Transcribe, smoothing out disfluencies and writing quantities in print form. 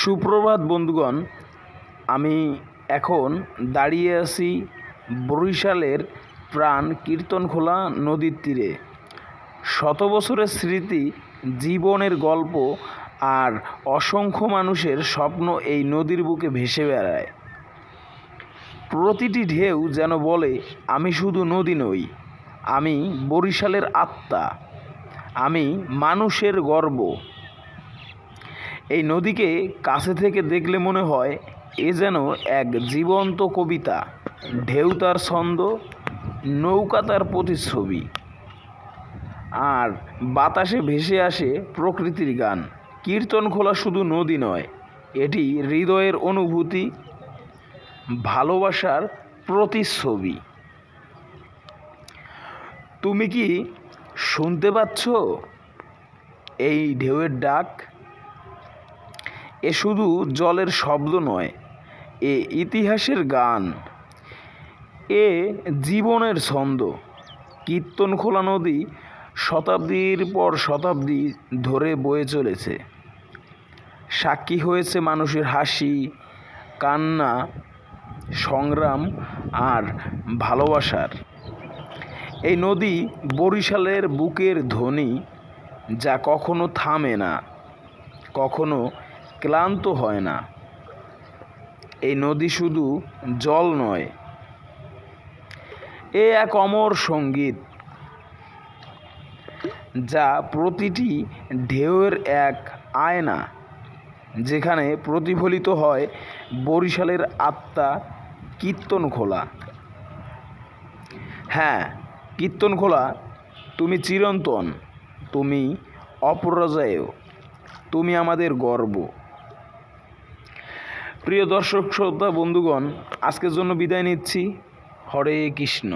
সুপ্রভাত বন্ধুগণ, আমি এখন দাঁড়িয়ে আছি বরিশালের প্রাণ কীর্তনখোলা নদীর তীরে। শত বছরের স্মৃতি, জীবনের গল্প আর অসংখ্য মানুষের স্বপ্ন এই নদীর বুকে ভেসে বেড়ায়। প্রতিটি ঢেউ যেন বলে, আমি শুধু নদী নই, আমি বরিশালের আত্মা, আমি মানুষের গর্ব। এই নদীকে কাছে থেকে দেখলে মনে হয় এ যেন এক জীবন্ত কবিতা। ঢেউ তার ছন্দ, নৌকা তার প্রতিচ্ছবি, আর বাতাসে ভেসে আসে প্রকৃতির গান। কীর্তনখোলা শুধু নদী নয়, এটি হৃদয়ের অনুভূতি, ভালোবাসার প্রতিচ্ছবি। তুমি কি শুনতে পাচ্ছ এই ঢেউয়ের ডাক? এ শুধু জলের শব্দ নয়, এ ইতিহাসের গান, এ জীবনের ছন্দ। কীর্তনখোলা নদী শতাব্দীর পর শতাব্দী ধরে বয়ে চলেছে, সাক্ষী হয়েছে মানুষের হাসি, কান্না, সংগ্রাম আর ভালোবাসার। এই নদী বরিশালের বুকের ধ্বনি, যা কখনো থামে না, কখনো ক্লান্ত হয় না। এই নদী শুধু জল নয়, এ এক অমর সঙ্গীত, যা প্রতিটি ঢেউয়ের এক আয়না, যেখানে প্রতিফলিত হয় বরিশালের আত্মা। কীর্তনখোলা, হ্যাঁ কীর্তনখোলা, তুমি চিরন্তন, তুমি অপরাজেয়, তুমি আমাদের গর্ব। প্রিয় দর্শক শ্রোতা বন্ধুগণ, আজকের জন্য বিদায় নিচ্ছি। হরে কৃষ্ণ।